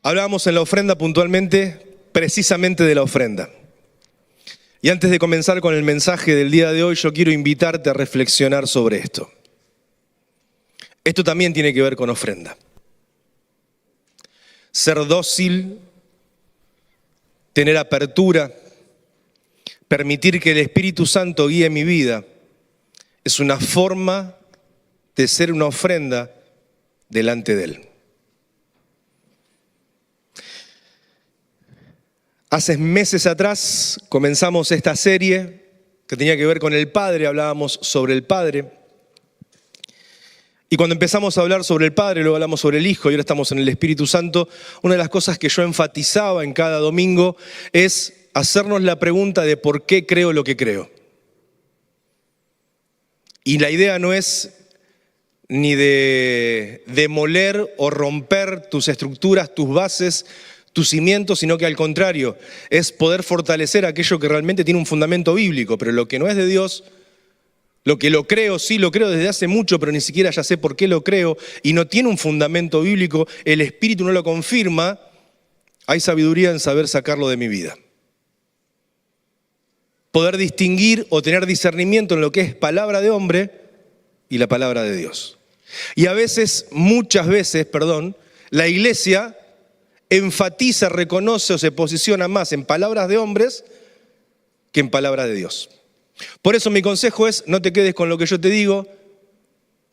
Hablábamos en la ofrenda puntualmente, precisamente de la ofrenda. Y antes de comenzar con el mensaje del día de hoy, yo quiero invitarte a reflexionar sobre esto. Esto también tiene que ver con ofrenda. Ser dócil, tener apertura, permitir que el Espíritu Santo guíe mi vida, es una forma de ser una ofrenda delante de Él. Hace meses atrás comenzamos esta serie que tenía que ver con el Padre, hablábamos sobre el Padre. Y cuando empezamos a hablar sobre el Padre, luego hablamos sobre el Hijo y ahora estamos en el Espíritu Santo, una de las cosas que yo enfatizaba en cada domingo es hacernos la pregunta de por qué creo lo que creo. Y la idea no es ni de demoler o romper tus estructuras, tus bases, tus cimientos, sino que al contrario, es poder fortalecer aquello que realmente tiene un fundamento bíblico, pero lo que no es de Dios, lo que lo creo, sí lo creo desde hace mucho, pero ni siquiera ya sé por qué lo creo, y no tiene un fundamento bíblico, el Espíritu no lo confirma, hay sabiduría en saber sacarlo de mi vida. Poder distinguir o tener discernimiento en lo que es palabra de hombre y la palabra de Dios. Y a veces, muchas veces, la iglesia enfatiza, reconoce o se posiciona más en palabras de hombres que en palabras de Dios. Por eso mi consejo es, no te quedes con lo que yo te digo,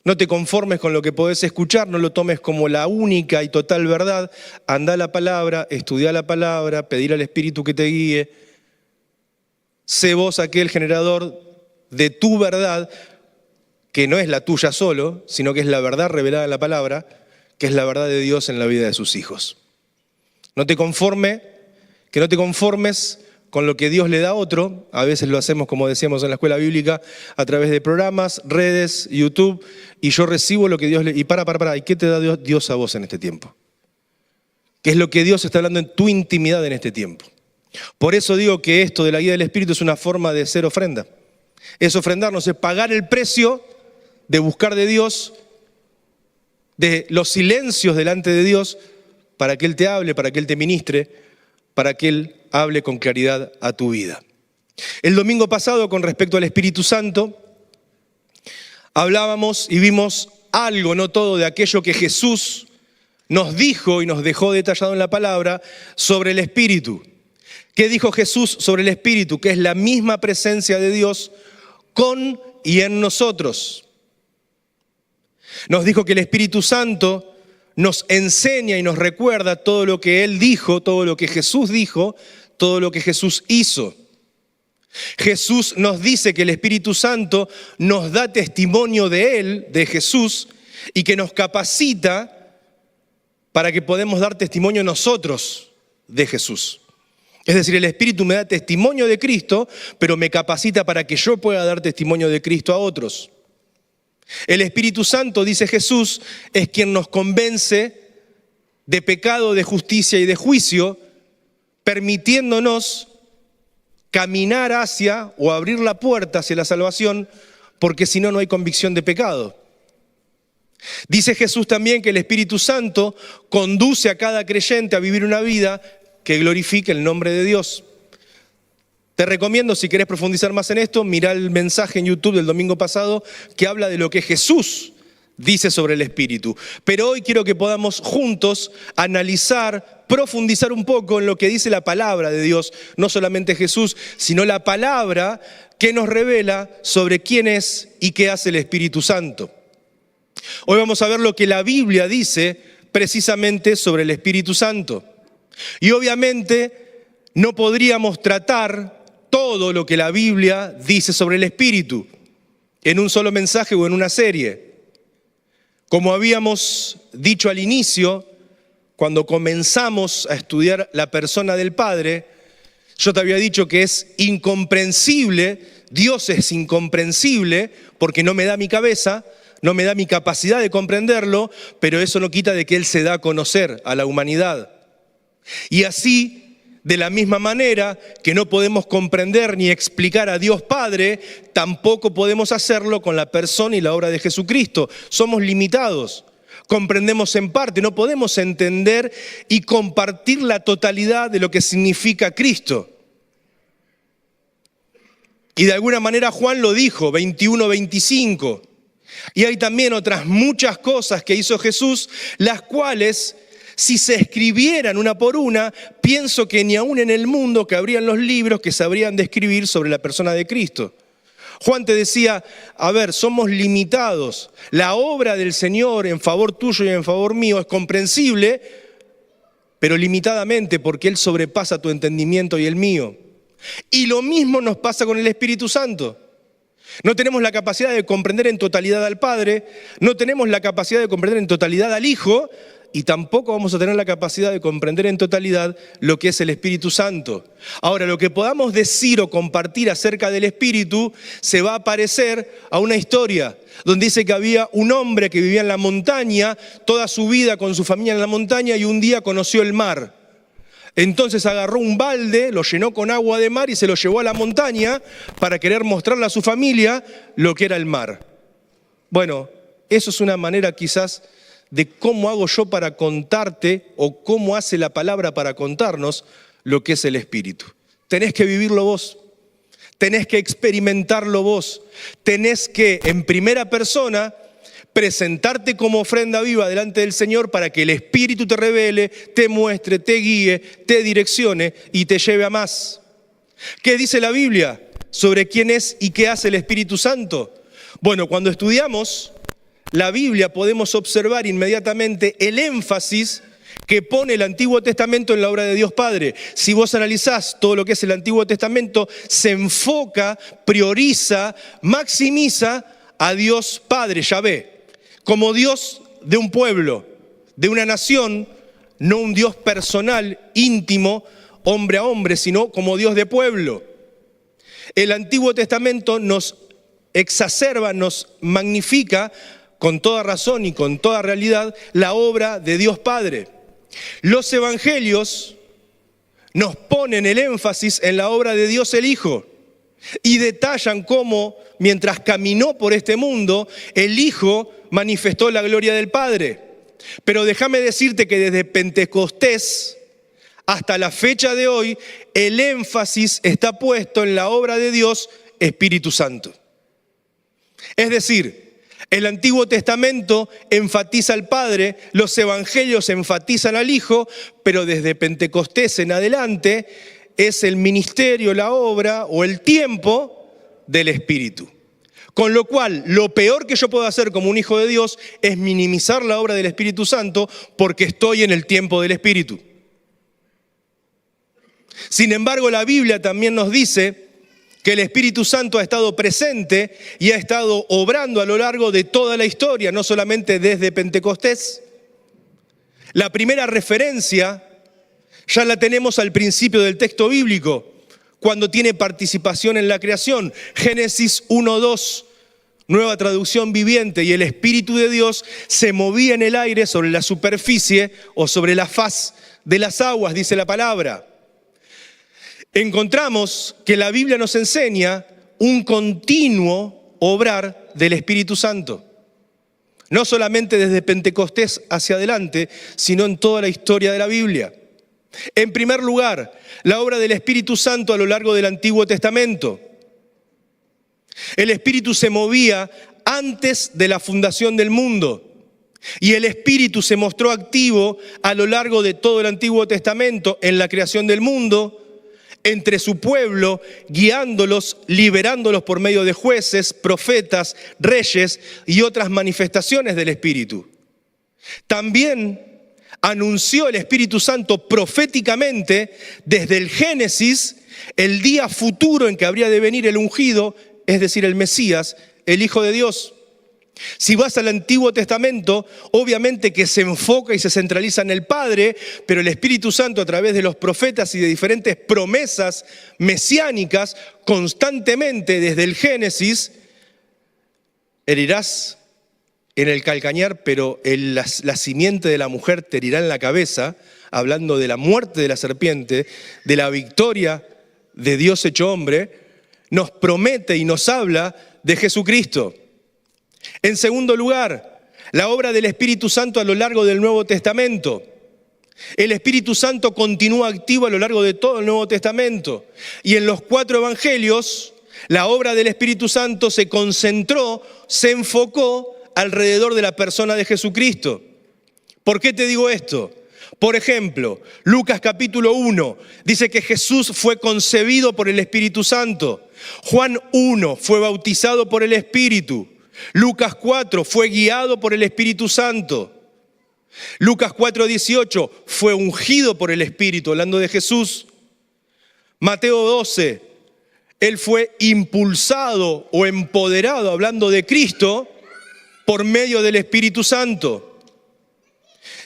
no te conformes con lo que podés escuchar, no lo tomes como la única y total verdad. Anda a la palabra, estudia la palabra, pedir al Espíritu que te guíe. Sé vos aquel generador de tu verdad, que no es la tuya solo, sino que es la verdad revelada en la palabra, que es la verdad de Dios en la vida de sus hijos. No te conformes con lo que Dios le da a otro. A veces lo hacemos, como decíamos en la escuela bíblica, a través de programas, redes, YouTube, y yo recibo lo que Dios le... Y ¿y qué te da Dios a vos en este tiempo? ¿Qué es lo que Dios está hablando en tu intimidad en este tiempo? Por eso digo que esto de la guía del Espíritu es una forma de ser ofrenda. Es ofrendarnos, es pagar el precio de buscar de Dios, de los silencios delante de Dios, para que Él te hable, para que Él te ministre, para que Él hable con claridad a tu vida. El domingo pasado, con respecto al Espíritu Santo, hablábamos y vimos algo, no todo, de aquello que Jesús nos dijo y nos dejó detallado en la palabra sobre el Espíritu. ¿Qué dijo Jesús sobre el Espíritu? Que es la misma presencia de Dios con y en nosotros. Nos dijo que el Espíritu Santo nos enseña y nos recuerda todo lo que Él dijo, todo lo que Jesús dijo, todo lo que Jesús hizo. Jesús nos dice que el Espíritu Santo nos da testimonio de Él, de Jesús, y que nos capacita para que podamos dar testimonio nosotros de Jesús. Es decir, el Espíritu me da testimonio de Cristo, pero me capacita para que yo pueda dar testimonio de Cristo a otros. El Espíritu Santo, dice Jesús, es quien nos convence de pecado, de justicia y de juicio, permitiéndonos caminar hacia o abrir la puerta hacia la salvación, porque si no, no hay convicción de pecado. Dice Jesús también que el Espíritu Santo conduce a cada creyente a vivir una vida que glorifique el nombre de Dios. Te recomiendo, si querés profundizar más en esto, mirá el mensaje en YouTube del domingo pasado que habla de lo que Jesús dice sobre el Espíritu. Pero hoy quiero que podamos juntos analizar, profundizar un poco en lo que dice la palabra de Dios, no solamente Jesús, sino la palabra que nos revela sobre quién es y qué hace el Espíritu Santo. Hoy vamos a ver lo que la Biblia dice precisamente sobre el Espíritu Santo. Y obviamente no podríamos tratar todo lo que la Biblia dice sobre el Espíritu en un solo mensaje o en una serie. Como habíamos dicho al inicio, cuando comenzamos a estudiar la persona del Padre, yo te había dicho que es incomprensible, Dios es incomprensible porque no me da mi cabeza, no me da mi capacidad de comprenderlo, pero eso no quita de que Él se da a conocer a la humanidad. Y así, de la misma manera que no podemos comprender ni explicar a Dios Padre, tampoco podemos hacerlo con la persona y la obra de Jesucristo. Somos limitados. comprendemos en parte, no podemos entender y compartir la totalidad de lo que significa Cristo. Y de alguna manera Juan lo dijo, 21-25. Y hay también otras muchas cosas que hizo Jesús, las cuales, si se escribieran una por una, pienso que ni aún en el mundo cabrían los libros que sabrían describir sobre la persona de Cristo. Juan te decía, a ver, somos limitados. La obra del Señor en favor tuyo y en favor mío es comprensible, pero limitadamente porque Él sobrepasa tu entendimiento y el mío. Y lo mismo nos pasa con el Espíritu Santo. No tenemos la capacidad de comprender en totalidad al Padre, no tenemos la capacidad de comprender en totalidad al Hijo, y tampoco vamos a tener la capacidad de comprender en totalidad lo que es el Espíritu Santo. Ahora, lo que podamos decir o compartir acerca del Espíritu se va a parecer a una historia donde dice que había un hombre que vivía en la montaña, toda su vida con su familia en la montaña, y un día conoció el mar. Entonces agarró un balde, lo llenó con agua de mar y se lo llevó a la montaña para querer mostrarle a su familia lo que era el mar. Bueno, eso es una manera quizás de cómo hago yo para contarte o cómo hace la palabra para contarnos lo que es el Espíritu. Tenés que vivirlo vos, tenés que experimentarlo vos, tenés que en primera persona presentarte como ofrenda viva delante del Señor para que el Espíritu te revele, te muestre, te guíe, te direccione y te lleve a más. ¿Qué dice la Biblia sobre quién es y qué hace el Espíritu Santo? Bueno, cuando estudiamos la Biblia podemos observar inmediatamente el énfasis que pone el Antiguo Testamento en la obra de Dios Padre. Si vos analizás todo lo que es el Antiguo Testamento, se enfoca, prioriza, maximiza a Dios Padre, Yahvé, como Dios de un pueblo, de una nación, no un Dios personal, íntimo, hombre a hombre, sino como Dios de pueblo. El Antiguo Testamento nos exacerba, nos magnifica con toda razón y con toda realidad la obra de Dios Padre. Los evangelios nos ponen el énfasis en la obra de Dios el Hijo y detallan cómo, mientras caminó por este mundo, el Hijo manifestó la gloria del Padre. Pero déjame decirte que desde Pentecostés hasta la fecha de hoy, el énfasis está puesto en la obra de Dios Espíritu Santo. Es decir, el Antiguo Testamento enfatiza al Padre, los evangelios enfatizan al Hijo, pero desde Pentecostés en adelante es el ministerio, la obra o el tiempo del Espíritu. Con lo cual, lo peor que yo puedo hacer como un hijo de Dios es minimizar la obra del Espíritu Santo porque estoy en el tiempo del Espíritu. Sin embargo, la Biblia también nos dice que el Espíritu Santo ha estado presente y ha estado obrando a lo largo de toda la historia, no solamente desde Pentecostés. La primera referencia ya la tenemos al principio del texto bíblico, cuando tiene participación en la creación. Génesis 1:2, Nueva Traducción Viviente, y el Espíritu de Dios se movía en el aire sobre la superficie o sobre la faz de las aguas, dice la palabra. Encontramos que la Biblia nos enseña un continuo obrar del Espíritu Santo. No solamente desde Pentecostés hacia adelante, sino en toda la historia de la Biblia. En primer lugar, la obra del Espíritu Santo a lo largo del Antiguo Testamento. El Espíritu se movía antes de la fundación del mundo. Y el Espíritu se mostró activo a lo largo de todo el Antiguo Testamento en la creación del mundo, entre su pueblo, guiándolos, liberándolos por medio de jueces, profetas, reyes y otras manifestaciones del Espíritu. También anunció el Espíritu Santo proféticamente desde el Génesis el día futuro en que habría de venir el ungido, es decir, el Mesías, el Hijo de Dios. Si vas al Antiguo Testamento, obviamente que se enfoca y se centraliza en el Padre, pero el Espíritu Santo a través de los profetas y de diferentes promesas mesiánicas, constantemente desde el Génesis, herirás en el calcañar, pero la simiente de la mujer te herirá en la cabeza, hablando de la muerte de la serpiente, de la victoria de Dios hecho hombre, nos promete y nos habla de Jesucristo. En segundo lugar, La obra del Espíritu Santo a lo largo del Nuevo Testamento. El Espíritu Santo continúa activo a lo largo de todo el Nuevo Testamento. Y en los 4 evangelios, la obra del Espíritu Santo se concentró, se enfocó alrededor de la persona de Jesucristo. ¿Por qué te digo esto? Por ejemplo, Lucas capítulo 1 dice que Jesús fue concebido por el Espíritu Santo. Juan 1 fue bautizado por el Espíritu. Lucas 4 fue guiado por el Espíritu Santo. Lucas 4:18 fue ungido por el Espíritu, hablando de Jesús. Mateo 12, él fue impulsado o empoderado, hablando de Cristo, por medio del Espíritu Santo.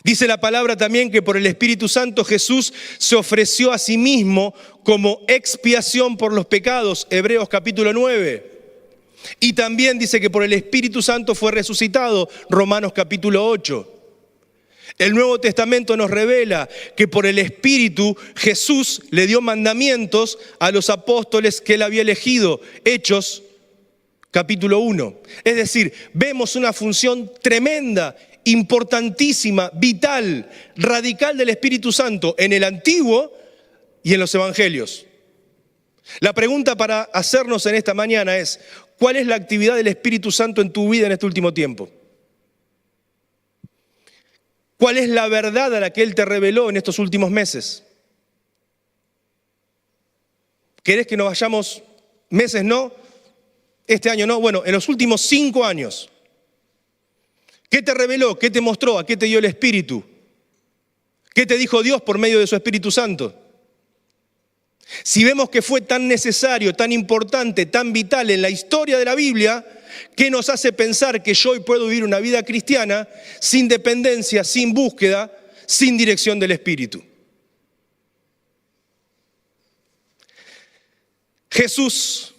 Dice la palabra también que por el Espíritu Santo Jesús se ofreció a sí mismo como expiación por los pecados, Hebreos capítulo 9. Y también dice que por el Espíritu Santo fue resucitado, Romanos capítulo 8. El Nuevo Testamento nos revela que por el Espíritu Jesús le dio mandamientos a los apóstoles que él había elegido, Hechos capítulo 1. Es decir, vemos una función tremenda, importantísima, vital, radical del Espíritu Santo en el Antiguo y en los Evangelios. La pregunta para hacernos en esta mañana es, ¿cuál es la actividad del Espíritu Santo en tu vida en este último tiempo? ¿Cuál es la verdad a la que Él te reveló en estos últimos meses? ¿Querés que nos vayamos meses, no? Este año, no. Bueno, en los últimos 5 años. ¿Qué te reveló? ¿Qué te mostró? ¿A qué te dio el Espíritu? ¿Qué te dijo Dios por medio de su Espíritu Santo? Si vemos que fue tan necesario, tan importante, tan vital en la historia de la Biblia, ¿qué nos hace pensar que yo hoy puedo vivir una vida cristiana sin dependencia, sin búsqueda, sin dirección del Espíritu? Jesús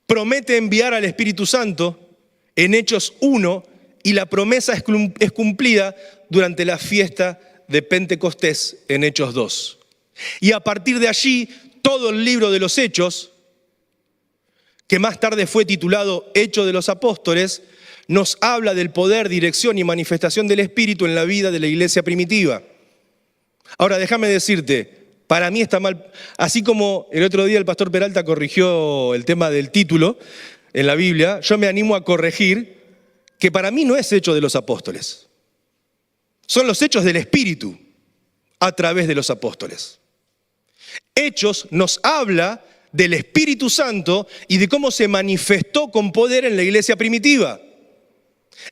promete enviar al Espíritu Santo en Hechos 1 y la promesa es cumplida durante la fiesta de Pentecostés en Hechos 2. Y a partir de allí, todo el libro de los Hechos, que más tarde fue titulado Hechos de los Apóstoles, nos habla del poder, dirección y manifestación del Espíritu en la vida de la iglesia primitiva. Ahora, déjame decirte, para mí está mal, así como el otro día el pastor Peralta corrigió el tema del título en la Biblia, yo me animo a corregir que para mí no es Hechos de los Apóstoles. Son los hechos del Espíritu a través de los apóstoles. Hechos nos habla del Espíritu Santo y de cómo se manifestó con poder en la iglesia primitiva.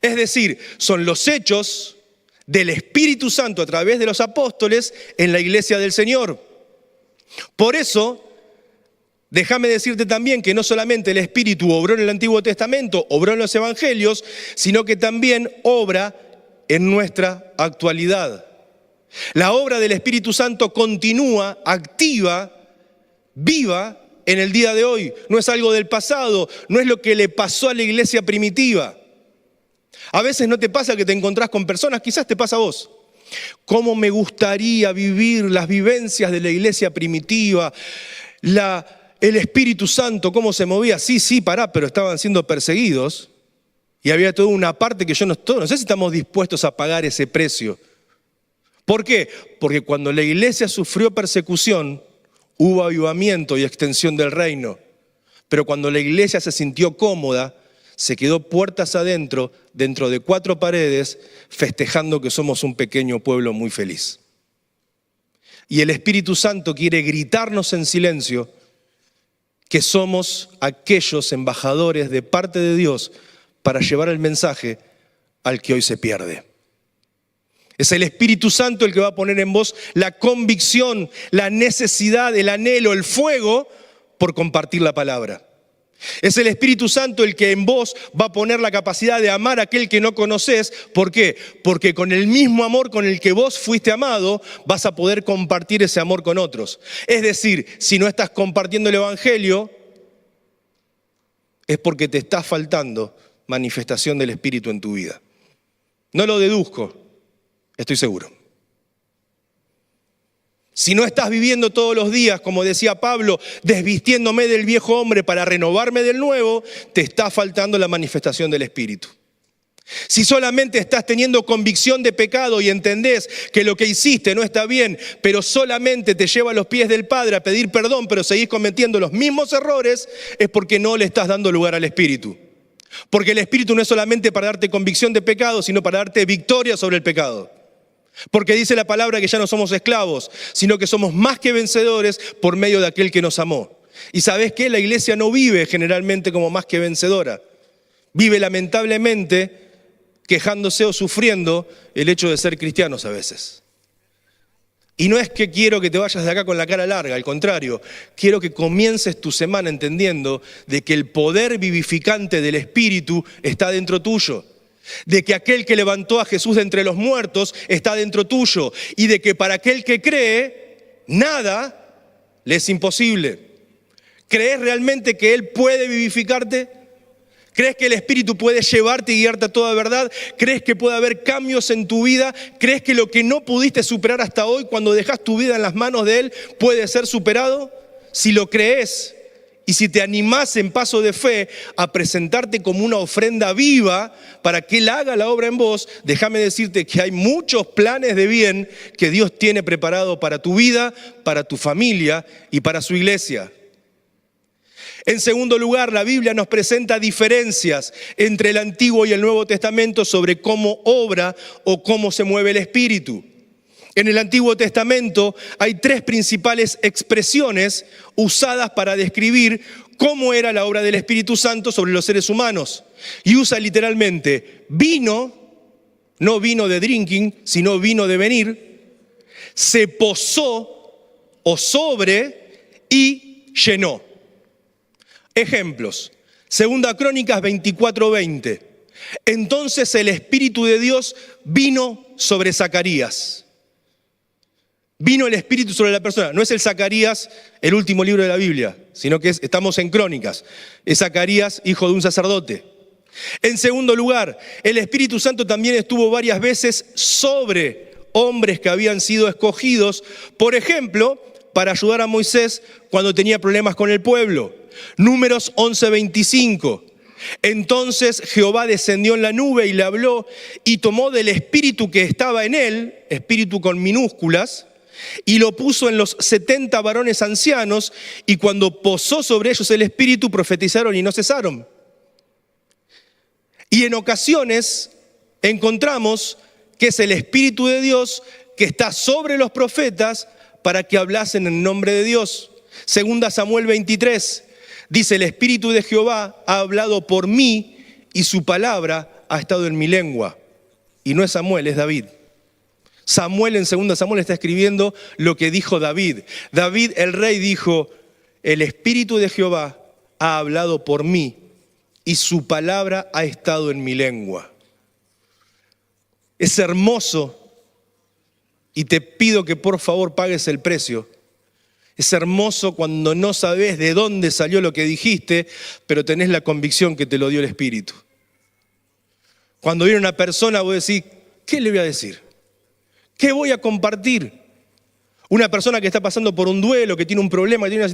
Es decir, son los hechos del Espíritu Santo a través de los apóstoles en la iglesia del Señor. Por eso, déjame decirte también que no solamente el Espíritu obró en el Antiguo Testamento, obró en los Evangelios, sino que también obra en nuestra actualidad. La obra del Espíritu Santo continúa, activa, viva en el día de hoy. No es algo del pasado, no es lo que le pasó a la iglesia primitiva. A veces no te pasa que te encontrás con personas, quizás te pasa a vos. ¿Cómo me gustaría vivir las vivencias de la iglesia primitiva? El Espíritu Santo, ¿cómo se movía? Sí, pero estaban siendo perseguidos. Y había toda una parte que no sé si estamos dispuestos a pagar ese precio. ¿Por qué? Porque cuando la iglesia sufrió persecución, hubo avivamiento y extensión del reino. Pero cuando la iglesia se sintió cómoda, se quedó puertas adentro, dentro de 4 paredes, festejando que somos un pequeño pueblo muy feliz. Y el Espíritu Santo quiere gritarnos en silencio que somos aquellos embajadores de parte de Dios para llevar el mensaje al que hoy se pierde. Es el Espíritu Santo el que va a poner en vos la convicción, la necesidad, el anhelo, el fuego por compartir la palabra. Es el Espíritu Santo el que en vos va a poner la capacidad de amar a aquel que no conoces. ¿Por qué? Porque con el mismo amor con el que vos fuiste amado, vas a poder compartir ese amor con otros. Es decir, si no estás compartiendo el Evangelio, es porque te está faltando manifestación del Espíritu en tu vida. No lo deduzco, estoy seguro. Si no estás viviendo todos los días, como decía Pablo, desvistiéndome del viejo hombre para renovarme del nuevo, te está faltando la manifestación del Espíritu. Si solamente estás teniendo convicción de pecado y entendés que lo que hiciste no está bien, pero solamente te lleva a los pies del Padre a pedir perdón, pero seguís cometiendo los mismos errores, es porque no le estás dando lugar al Espíritu. Porque el Espíritu no es solamente para darte convicción de pecado, sino para darte victoria sobre el pecado. Porque dice la palabra que ya no somos esclavos, sino que somos más que vencedores por medio de aquel que nos amó. Y ¿sabés qué? La iglesia no vive generalmente como más que vencedora. Vive lamentablemente quejándose o sufriendo el hecho de ser cristianos a veces. Y no es que quiero que te vayas de acá con la cara larga, al contrario, quiero que comiences tu semana entendiendo de que el poder vivificante del Espíritu está dentro tuyo, de que aquel que levantó a Jesús de entre los muertos está dentro tuyo y de que para aquel que cree, nada le es imposible. ¿Crees realmente que Él puede vivificarte? ¿Crees que el Espíritu puede llevarte y guiarte a toda verdad? ¿Crees que puede haber cambios en tu vida? ¿Crees que lo que no pudiste superar hasta hoy, cuando dejas tu vida en las manos de Él, puede ser superado? Si lo crees y si te animás en paso de fe a presentarte como una ofrenda viva para que Él haga la obra en vos, déjame decirte que hay muchos planes de bien que Dios tiene preparado para tu vida, para tu familia y para su iglesia. En segundo lugar, la Biblia nos presenta diferencias entre el Antiguo y el Nuevo Testamento sobre cómo obra o cómo se mueve el Espíritu. En el Antiguo Testamento hay tres principales expresiones usadas para describir cómo era la obra del Espíritu Santo sobre los seres humanos. Y usa literalmente vino, no vino de drinking, sino vino de venir, se posó o sobre y llenó. Ejemplos. Segunda Crónicas 24:20. Entonces el Espíritu de Dios vino sobre Zacarías. Vino el Espíritu sobre la persona. No es el Zacarías, el último libro de la Biblia, sino que estamos en Crónicas. Es Zacarías, hijo de un sacerdote. En segundo lugar, el Espíritu Santo también estuvo varias veces sobre hombres que habían sido escogidos, por ejemplo, para ayudar a Moisés cuando tenía problemas con el pueblo. Números 11:25. Entonces Jehová descendió en la nube y le habló y tomó del espíritu que estaba en él, espíritu con minúsculas, y lo puso en los 70 varones ancianos, y cuando posó sobre ellos el espíritu profetizaron y no cesaron. Y en ocasiones encontramos que es el Espíritu de Dios que está sobre los profetas para que hablasen en nombre de Dios. Segunda Samuel 23. Dice, el Espíritu de Jehová ha hablado por mí y su palabra ha estado en mi lengua. Y no es Samuel, es David. Samuel en 2 Samuel está escribiendo lo que dijo David. David el rey dijo, el Espíritu de Jehová ha hablado por mí y su palabra ha estado en mi lengua. Es hermoso y te pido que por favor pagues el precio. Es hermoso cuando no sabes de dónde salió lo que dijiste, pero tenés la convicción que te lo dio el Espíritu. Cuando viene una persona, vos decís, ¿qué le voy a decir? ¿Qué voy a compartir? Una persona que está pasando por un duelo, que tiene un problema, que tiene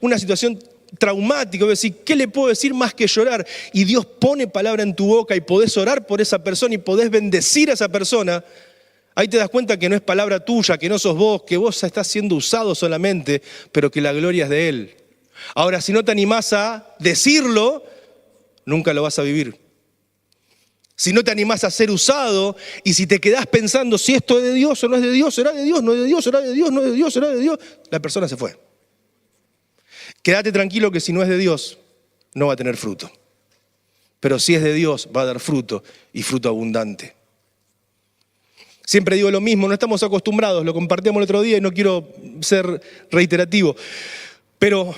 una situación traumática, vos decís, ¿qué le puedo decir más que llorar? Y Dios pone palabra en tu boca y podés orar por esa persona y podés bendecir a esa persona. Ahí te das cuenta que no es palabra tuya, que no sos vos, que vos estás siendo usado solamente, pero que la gloria es de Él. Ahora, si no te animás a decirlo, nunca lo vas a vivir. Si no te animás a ser usado y si te quedás pensando si esto es de Dios o no es de Dios, será de Dios, no es de Dios, será de Dios, no es de Dios, será de Dios, la persona se fue. Quédate tranquilo que si no es de Dios, no va a tener fruto. Pero si es de Dios, va a dar fruto y fruto abundante. Siempre digo lo mismo, no estamos acostumbrados, lo compartíamos el otro día y no quiero ser reiterativo, pero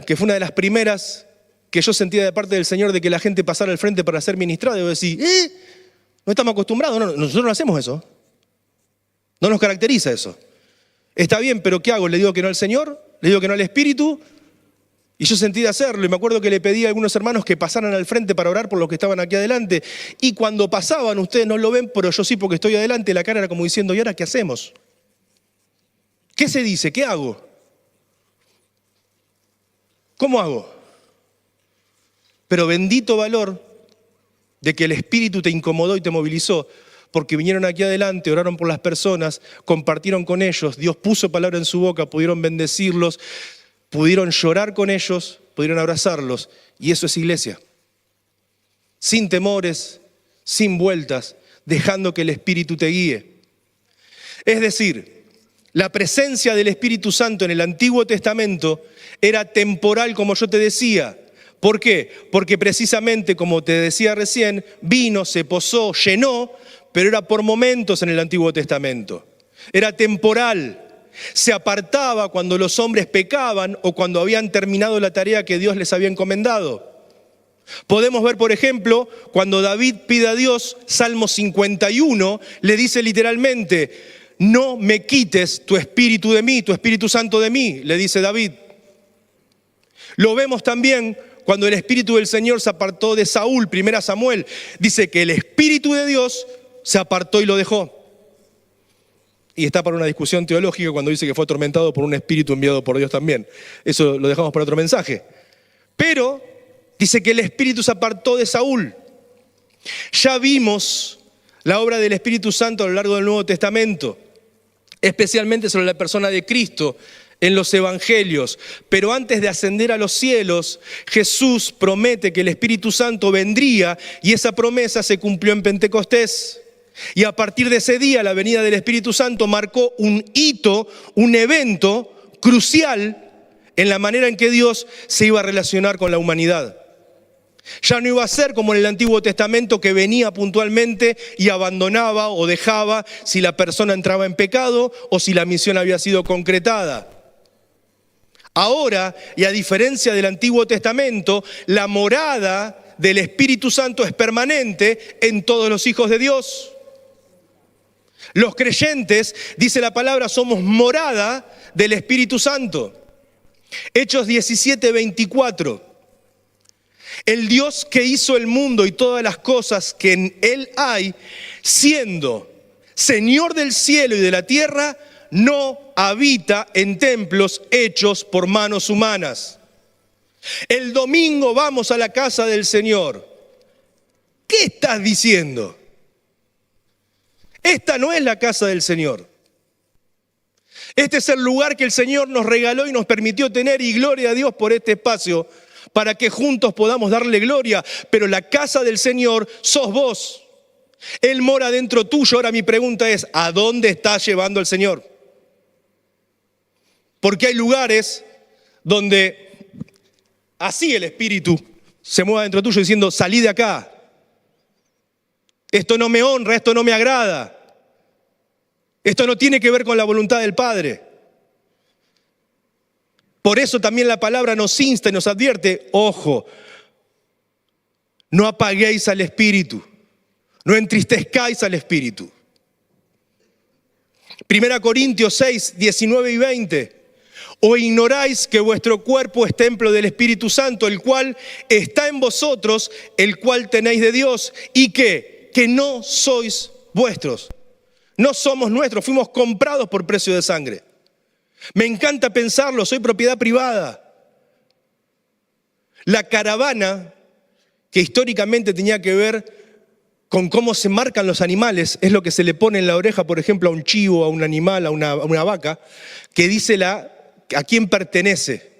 que fue una de las primeras que yo sentía de parte del Señor de que la gente pasara al frente para ser ministrada, y yo decía, no estamos acostumbrados, no, nosotros no hacemos eso, no nos caracteriza eso. Está bien, pero ¿qué hago? ¿Le digo que no al Señor? ¿Le digo que no al Espíritu? Y yo sentí de hacerlo, y me acuerdo que le pedí a algunos hermanos que pasaran al frente para orar por los que estaban aquí adelante. Y cuando pasaban, ustedes no lo ven, pero yo sí porque estoy adelante, la cara era como diciendo, ¿y ahora qué hacemos? ¿Qué se dice? ¿Qué hago? ¿Cómo hago? Pero bendito valor de que el Espíritu te incomodó y te movilizó, porque vinieron aquí adelante, oraron por las personas, compartieron con ellos, Dios puso palabra en su boca, pudieron bendecirlos, pudieron llorar con ellos, pudieron abrazarlos, y eso es iglesia. Sin temores, sin vueltas, dejando que el Espíritu te guíe. Es decir, la presencia del Espíritu Santo en el Antiguo Testamento era temporal, como yo te decía. ¿Por qué? Porque precisamente, como te decía recién, vino, se posó, llenó, pero era por momentos en el Antiguo Testamento. Era temporal. Se apartaba cuando los hombres pecaban o cuando habían terminado la tarea que Dios les había encomendado. Podemos ver, por ejemplo, cuando David pide a Dios, Salmo 51, le dice literalmente: no me quites tu Espíritu de mí, tu Espíritu Santo de mí, le dice David. Lo vemos también cuando el Espíritu del Señor se apartó de Saúl, 1 Samuel, dice que el Espíritu de Dios se apartó y lo dejó. Y está para una discusión teológica cuando dice que fue atormentado por un espíritu enviado por Dios también. Eso lo dejamos para otro mensaje. Pero dice que el Espíritu se apartó de Saúl. Ya vimos la obra del Espíritu Santo a lo largo del Nuevo Testamento, especialmente sobre la persona de Cristo en los evangelios. Pero antes de ascender a los cielos, Jesús promete que el Espíritu Santo vendría y esa promesa se cumplió en Pentecostés. Y a partir de ese día, la venida del Espíritu Santo marcó un hito, un evento crucial en la manera en que Dios se iba a relacionar con la humanidad. Ya no iba a ser como en el Antiguo Testamento, que venía puntualmente y abandonaba o dejaba si la persona entraba en pecado o si la misión había sido concretada. Ahora, y a diferencia del Antiguo Testamento, la morada del Espíritu Santo es permanente en todos los hijos de Dios. Los creyentes, dice la palabra, somos morada del Espíritu Santo. Hechos 17:24. El Dios que hizo el mundo y todas las cosas que en él hay, siendo Señor del cielo y de la tierra, no habita en templos hechos por manos humanas. El domingo vamos a la casa del Señor. ¿Qué estás diciendo? Esta no es la casa del Señor. Este es el lugar que el Señor nos regaló y nos permitió tener, y gloria a Dios por este espacio, para que juntos podamos darle gloria. Pero la casa del Señor sos vos. Él mora dentro tuyo. Ahora mi pregunta es: ¿a dónde estás llevando al Señor? Porque hay lugares donde así el Espíritu se mueve dentro tuyo diciendo: salí de acá. Esto no me honra, esto no me agrada. Esto no tiene que ver con la voluntad del Padre. Por eso también la palabra nos insta y nos advierte: ojo, no apaguéis al Espíritu, no entristezcáis al Espíritu. 1 Corintios 6, 19 y 20. ¿O ignoráis que vuestro cuerpo es templo del Espíritu Santo, el cual está en vosotros, el cual tenéis de Dios, y que no sois vuestros? No somos nuestros, fuimos comprados por precio de sangre. Me encanta pensarlo, soy propiedad privada. La caravana, que históricamente tenía que ver con cómo se marcan los animales, es lo que se le pone en la oreja, por ejemplo, a un chivo, a un animal, a una vaca, que dice a quién pertenece.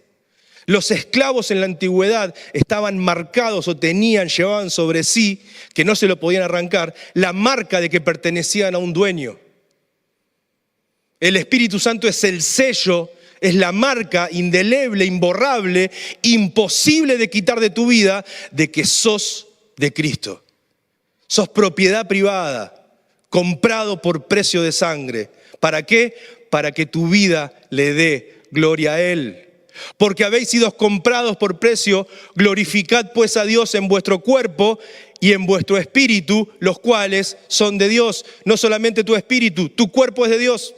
Los esclavos en la antigüedad estaban marcados o llevaban sobre sí, que no se lo podían arrancar, la marca de que pertenecían a un dueño. El Espíritu Santo es el sello, es la marca indeleble, imborrable, imposible de quitar de tu vida, de que sos de Cristo. Sos propiedad privada, comprado por precio de sangre. ¿Para qué? Para que tu vida le dé gloria a Él. Porque habéis sido comprados por precio, glorificad pues a Dios en vuestro cuerpo y en vuestro espíritu, los cuales son de Dios. No solamente tu espíritu, tu cuerpo es de Dios.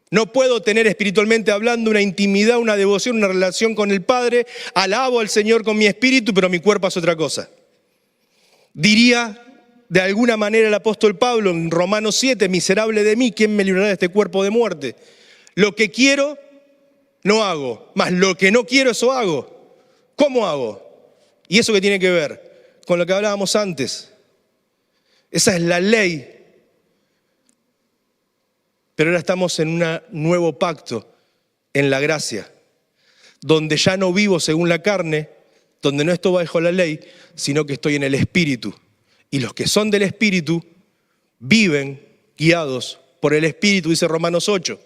No puedo tener espiritualmente hablando una intimidad, una devoción, una relación con el Padre. Alabo al Señor con mi espíritu, pero mi cuerpo es otra cosa. Diría de alguna manera el apóstol Pablo en Romanos 7, miserable de mí, ¿quién me librará de este cuerpo de muerte? Lo que quiero, no hago, mas lo que no quiero, eso hago. ¿Cómo hago? ¿Y eso qué tiene que ver? con lo que hablábamos antes. Esa es la ley. Pero ahora estamos en un nuevo pacto, en la gracia, donde ya no vivo según la carne, donde no estoy bajo la ley, sino que estoy en el Espíritu. Y los que son del Espíritu viven guiados por el Espíritu, dice Romanos 8.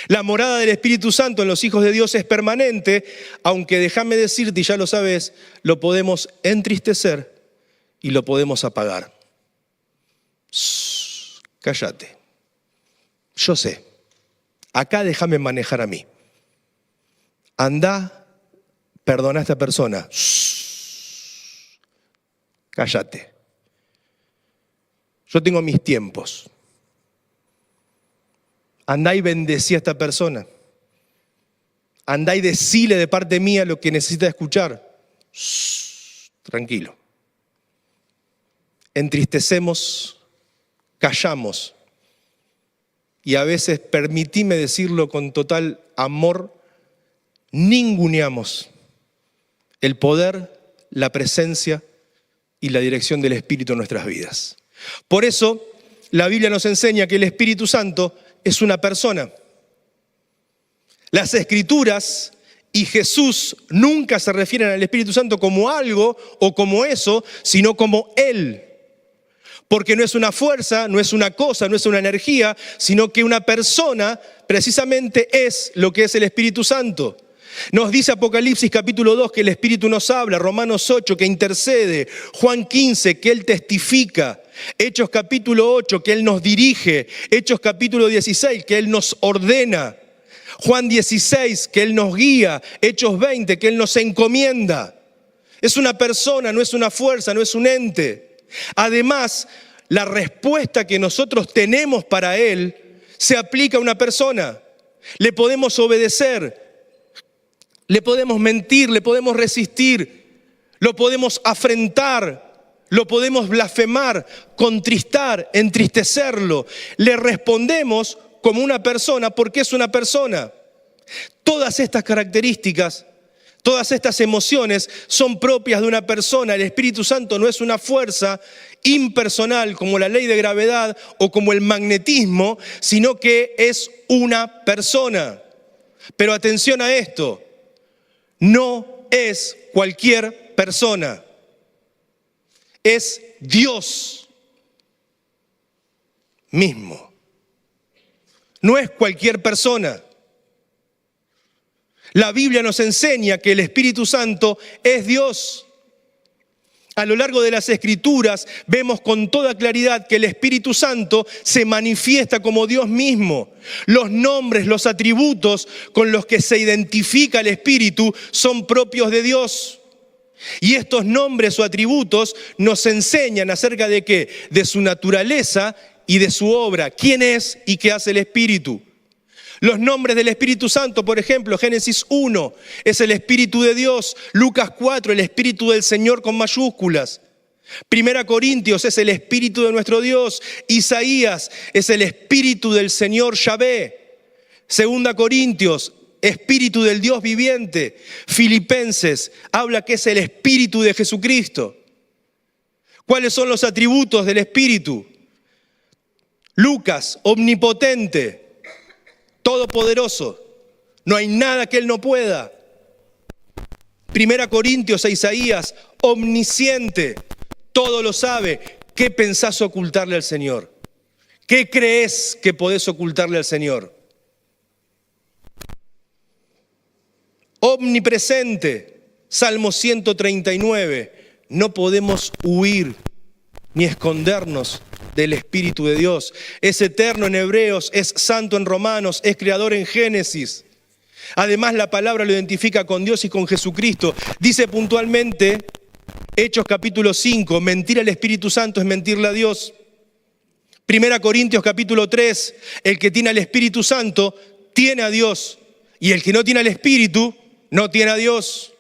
La morada del Espíritu Santo en los hijos de Dios es permanente, aunque déjame decirte, y ya lo sabes, lo podemos entristecer y lo podemos apagar. Cállate. Yo sé. Acá déjame manejar a mí. Andá, perdona a esta persona. Cállate. Yo tengo mis tiempos. Andá y bendecí a esta persona. Andá y decile de parte mía lo que necesita escuchar. Tranquilo. Entristecemos, callamos. Y a veces, permitime decirlo con total amor, ninguneamos el poder, la presencia y la dirección del Espíritu en nuestras vidas. Por eso, la Biblia nos enseña que el Espíritu Santo es una persona. Las Escrituras y Jesús nunca se refieren al Espíritu Santo como algo o como eso, sino como Él. Porque no es una fuerza, no es una cosa, no es una energía, sino que una persona precisamente es lo que es el Espíritu Santo. Nos dice Apocalipsis capítulo 2 que el Espíritu nos habla, Romanos 8 que intercede, Juan 15 que Él testifica, Hechos capítulo 8 que Él nos dirige, Hechos capítulo 16 que Él nos ordena, Juan 16 que Él nos guía, Hechos 20 que Él nos encomienda. Es una persona, no es una fuerza, no es un ente. Además, la respuesta que nosotros tenemos para Él se aplica a una persona. Le podemos obedecer, le podemos mentir, le podemos resistir, lo podemos afrentar, lo podemos blasfemar, contristar, entristecerlo. Le respondemos como una persona porque es una persona. Todas estas características, todas estas emociones son propias de una persona. El Espíritu Santo no es una fuerza impersonal como la ley de gravedad o como el magnetismo, sino que es una persona. Pero atención a esto, no es cualquier persona, es Dios mismo. No es cualquier persona. La Biblia nos enseña que el Espíritu Santo es Dios. A lo largo de las Escrituras vemos con toda claridad que el Espíritu Santo se manifiesta como Dios mismo. Los nombres, los atributos con los que se identifica el Espíritu son propios de Dios. Y estos nombres o atributos nos enseñan acerca de qué, de su naturaleza y de su obra. ¿Quién es y qué hace el Espíritu? Los nombres del Espíritu Santo, por ejemplo, Génesis 1 es el Espíritu de Dios, Lucas 4 el Espíritu del Señor con mayúsculas, 1 Corintios es el Espíritu de nuestro Dios, Isaías es el Espíritu del Señor Yahvé, 2 Corintios, Espíritu del Dios viviente, Filipenses habla que es el Espíritu de Jesucristo. ¿Cuáles son los atributos del Espíritu? Lucas, omnipotente, todopoderoso, no hay nada que Él no pueda. 1 Corintios e Isaías, omnisciente, todo lo sabe. ¿Qué pensás ocultarle al Señor? ¿Qué crees que podés ocultarle al Señor? Omnipresente, Salmo 139, no podemos huir ni escondernos del Espíritu de Dios. Es eterno en Hebreos, es santo en Romanos, es creador en Génesis. Además, la palabra lo identifica con Dios y con Jesucristo. Dice puntualmente, Hechos capítulo 5, mentir al Espíritu Santo es mentirle a Dios. 1 Corintios capítulo 3, el que tiene al Espíritu Santo tiene a Dios. Y el que no tiene al Espíritu no tiene a Dios.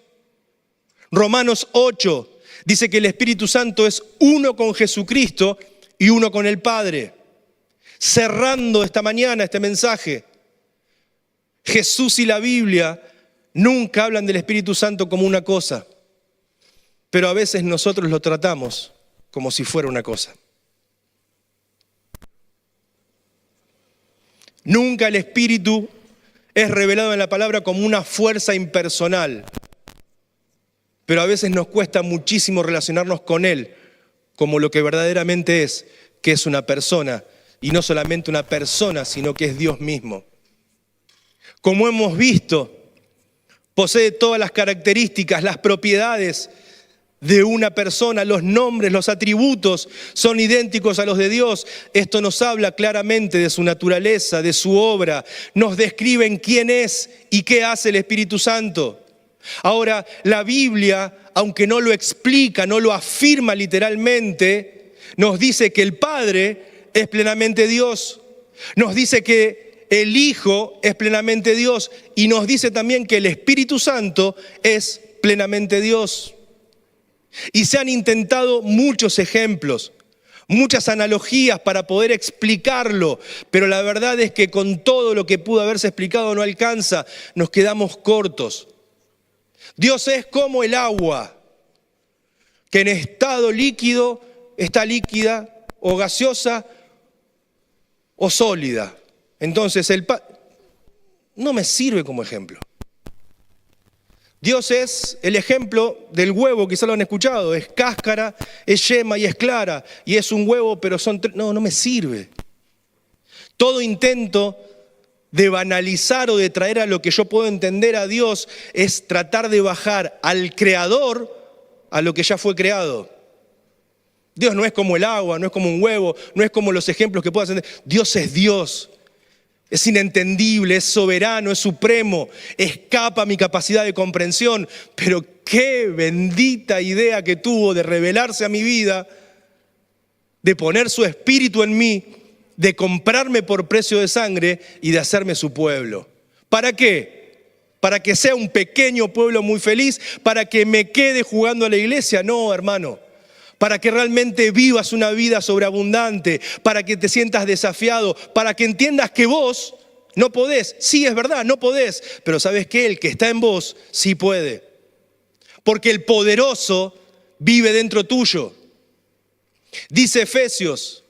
Romanos 8 dice que el Espíritu Santo es uno con Jesucristo y uno con el Padre. Cerrando esta mañana este mensaje, Jesús y la Biblia nunca hablan del Espíritu Santo como una cosa. pero a veces nosotros lo tratamos como si fuera una cosa. Nunca el Espíritu es revelado en la palabra como una fuerza impersonal, pero a veces nos cuesta muchísimo relacionarnos con Él como lo que verdaderamente es, que es una persona, y no solamente una persona, sino que es Dios mismo. Como hemos visto, posee todas las características, las propiedades de una persona, los nombres, los atributos son idénticos a los de Dios. Esto nos habla claramente de su naturaleza, de su obra, nos describen quién es y qué hace el Espíritu Santo. Ahora, la Biblia, aunque no lo explica, no lo afirma literalmente, nos dice que el Padre es plenamente Dios, nos dice que el Hijo es plenamente Dios y nos dice también que el Espíritu Santo es plenamente Dios. Y se han intentado muchos ejemplos, muchas analogías para poder explicarlo, pero la verdad es que con todo lo que pudo haberse explicado no alcanza, nos quedamos cortos. Dios es como el agua, que en estado líquido está líquida o gaseosa o sólida. Entonces no me sirve como ejemplo. Dios es el ejemplo del huevo, quizá lo han escuchado, es cáscara, es yema y es clara, y es un huevo, pero son tres. No me sirve. Todo intento de banalizar o de traer a lo que yo puedo entender a Dios es tratar de bajar al Creador a lo que ya fue creado. Dios no es como el agua, no es como un huevo, no es como los ejemplos que puedas entender. Dios es Dios. Es inentendible, es soberano, es supremo, escapa a mi capacidad de comprensión, pero qué bendita idea que tuvo de revelarse a mi vida, de poner su espíritu en mí, de comprarme por precio de sangre y de hacerme su pueblo. ¿Para qué? ¿Para que sea un pequeño pueblo muy feliz? ¿Para que me quede jugando a la iglesia? No, hermano. Para que realmente vivas una vida sobreabundante, para que te sientas desafiado, para que entiendas que vos no podés. Sí, es verdad, no podés, pero ¿sabes qué? El que está en vos sí puede. Porque el poderoso vive dentro tuyo. Dice Efesios,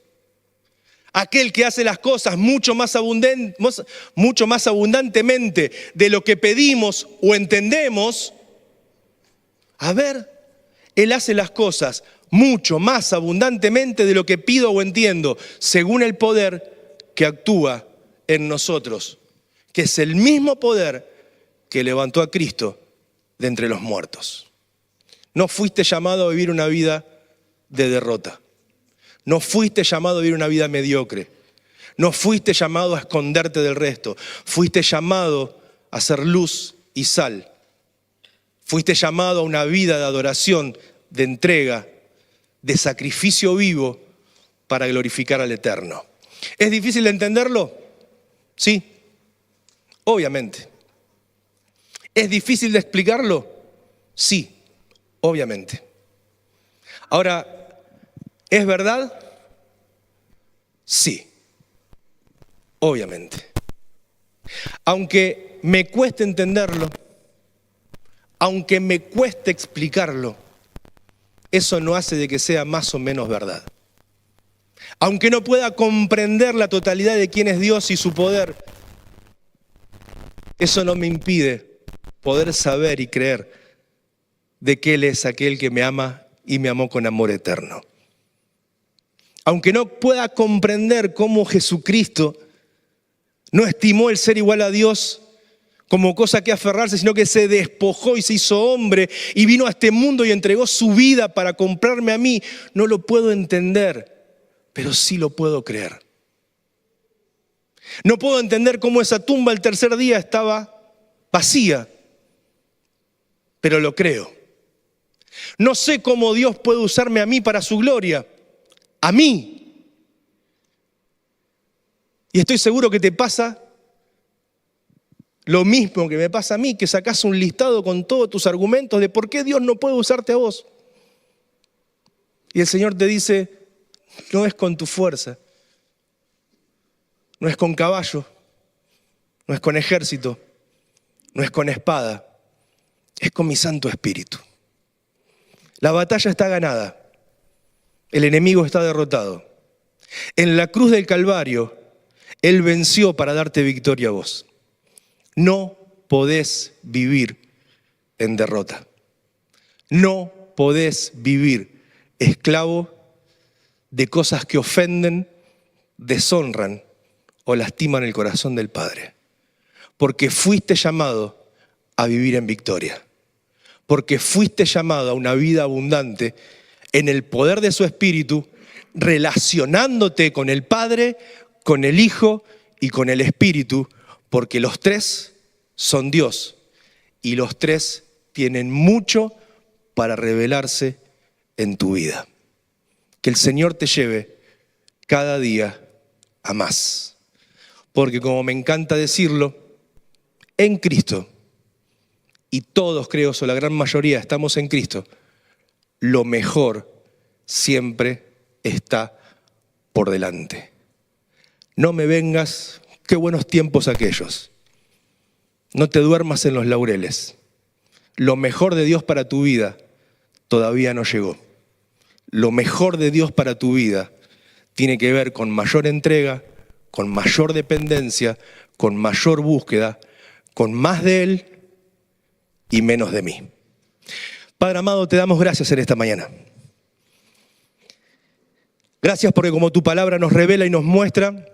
aquel que hace las cosas mucho más abundantemente de lo que pedimos o entendemos. A ver, Él hace las cosas mucho más abundantemente de lo que pido o entiendo, según el poder que actúa en nosotros, que es el mismo poder que levantó a Cristo de entre los muertos. No fuiste llamado a vivir una vida de derrota. No fuiste llamado a vivir una vida mediocre. No fuiste llamado a esconderte del resto. Fuiste llamado a ser luz y sal. Fuiste llamado a una vida de adoración, de entrega, de sacrificio vivo para glorificar al Eterno. ¿Es difícil de entenderlo? Sí, obviamente. ¿Es difícil de explicarlo? Sí, obviamente. Ahora, ¿es verdad? Sí, obviamente. Aunque me cueste entenderlo, aunque me cueste explicarlo, eso no hace de que sea más o menos verdad. Aunque no pueda comprender la totalidad de quién es Dios y su poder, eso no me impide poder saber y creer de que Él es aquel que me ama y me amó con amor eterno. Aunque no pueda comprender cómo Jesucristo no estimó el ser igual a Dios como cosa que aferrarse, sino que se despojó y se hizo hombre y vino a este mundo y entregó su vida para comprarme a mí. No lo puedo entender, pero sí lo puedo creer. No puedo entender cómo esa tumba el tercer día estaba vacía, pero lo creo. No sé cómo Dios puede usarme a mí para su gloria, a mí. Y estoy seguro que te pasa lo mismo que me pasa a mí, que sacás un listado con todos tus argumentos de por qué Dios no puede usarte a vos. Y el Señor te dice, no es con tu fuerza, no es con caballo, no es con ejército, no es con espada, es con mi Santo Espíritu. La batalla está ganada. El enemigo está derrotado. En la cruz del Calvario, Él venció para darte victoria a vos. No podés vivir en derrota. No podés vivir esclavo de cosas que ofenden, deshonran o lastiman el corazón del Padre. Porque fuiste llamado a vivir en victoria. Porque fuiste llamado a una vida abundante en el poder de su Espíritu, relacionándote con el Padre, con el Hijo y con el Espíritu, porque los tres son Dios y los tres tienen mucho para revelarse en tu vida. Que el Señor te lleve cada día a más. Porque como me encanta decirlo, en Cristo, y todos creo, o la gran mayoría estamos en Cristo, lo mejor siempre está por delante. No me vengas, qué buenos tiempos aquellos. No te duermas en los laureles. Lo mejor de Dios para tu vida todavía no llegó. Lo mejor de Dios para tu vida tiene que ver con mayor entrega, con mayor dependencia, con mayor búsqueda, con más de Él y menos de mí. Padre amado, te damos gracias en esta mañana. Gracias porque como tu palabra nos revela y nos muestra,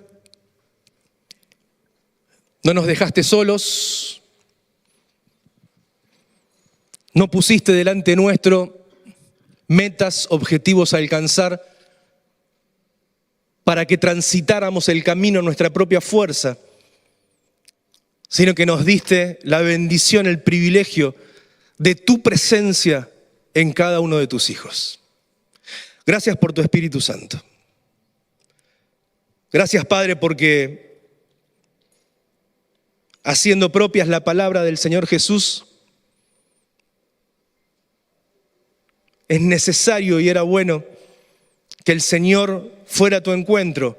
no nos dejaste solos, no pusiste delante nuestro metas, objetivos a alcanzar para que transitáramos el camino en nuestra propia fuerza, sino que nos diste la bendición, el privilegio de tu presencia en cada uno de tus hijos. Gracias por tu Espíritu Santo. Gracias, Padre, porque haciendo propias la palabra del Señor Jesús, es necesario y era bueno que el Señor fuera a tu encuentro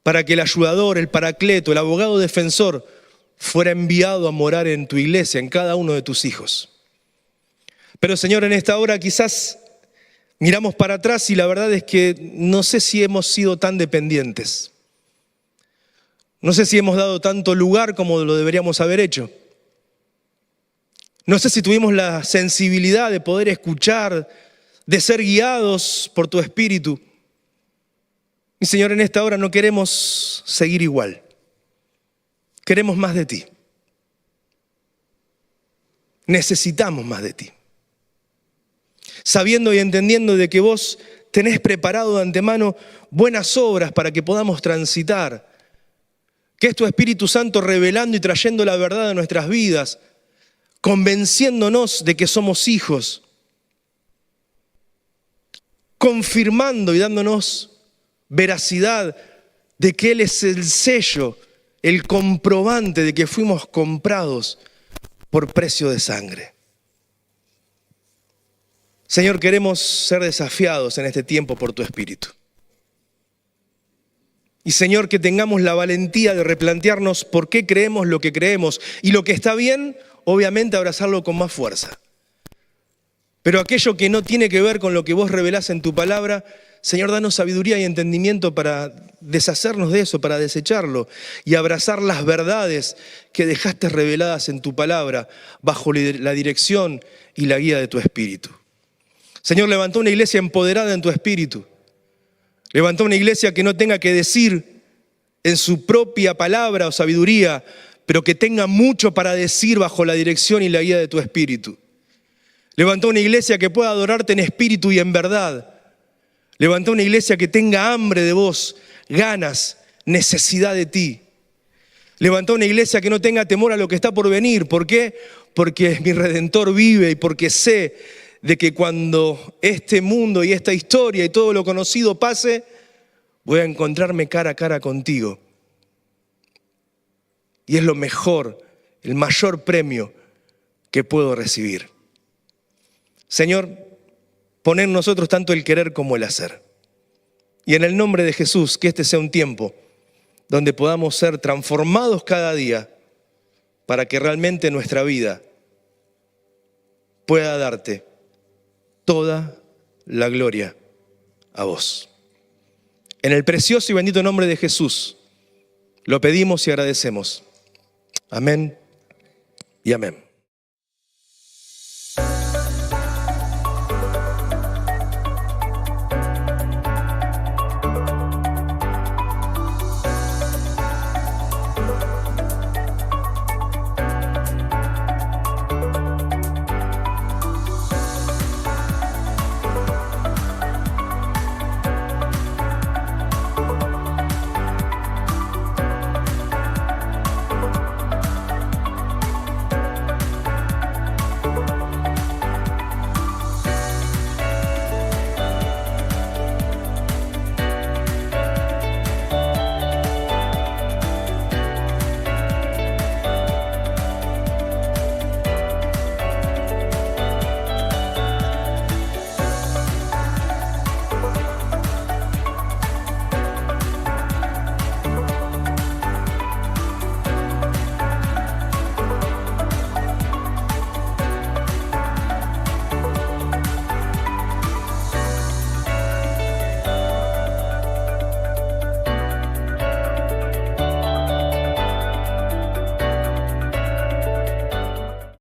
para que el ayudador, el paracleto, el abogado defensor fuera enviado a morar en tu iglesia, en cada uno de tus hijos. Pero Señor, en esta hora quizás miramos para atrás y la verdad es que no sé si hemos sido tan dependientes. No sé si hemos dado tanto lugar como lo deberíamos haber hecho. No sé si tuvimos la sensibilidad de poder escuchar, de ser guiados por tu Espíritu. Y Señor, en esta hora no queremos seguir igual. Queremos más de ti. Necesitamos más de ti. Sabiendo y entendiendo de que vos tenés preparado de antemano buenas obras para que podamos transitar. Que es tu Espíritu Santo revelando y trayendo la verdad a nuestras vidas, convenciéndonos de que somos hijos, confirmando y dándonos veracidad de que Él es el sello, el comprobante de que fuimos comprados por precio de sangre. Señor, queremos ser desafiados en este tiempo por tu Espíritu. Y Señor, que tengamos la valentía de replantearnos por qué creemos lo que creemos. Y lo que está bien, obviamente abrazarlo con más fuerza. Pero aquello que no tiene que ver con lo que vos revelás en tu palabra, Señor, danos sabiduría y entendimiento para deshacernos de eso, para desecharlo y abrazar las verdades que dejaste reveladas en tu palabra bajo la dirección y la guía de tu Espíritu. Señor, levantá una iglesia empoderada en tu Espíritu. Levantá una iglesia que no tenga que decir en su propia palabra o sabiduría, pero que tenga mucho para decir bajo la dirección y la guía de tu Espíritu. Levantá una iglesia que pueda adorarte en espíritu y en verdad. Levantá una iglesia que tenga hambre de vos, ganas, necesidad de ti. Levantá una iglesia que no tenga temor a lo que está por venir. ¿Por qué? Porque mi Redentor vive y porque sé de que cuando este mundo y esta historia y todo lo conocido pase, voy a encontrarme cara a cara contigo. Y es lo mejor, el mayor premio que puedo recibir. Señor, pon en nosotros tanto el querer como el hacer. Y en el nombre de Jesús, que este sea un tiempo donde podamos ser transformados cada día para que realmente nuestra vida pueda darte toda la gloria a vos. En el precioso y bendito nombre de Jesús, lo pedimos y agradecemos. Amén y amén.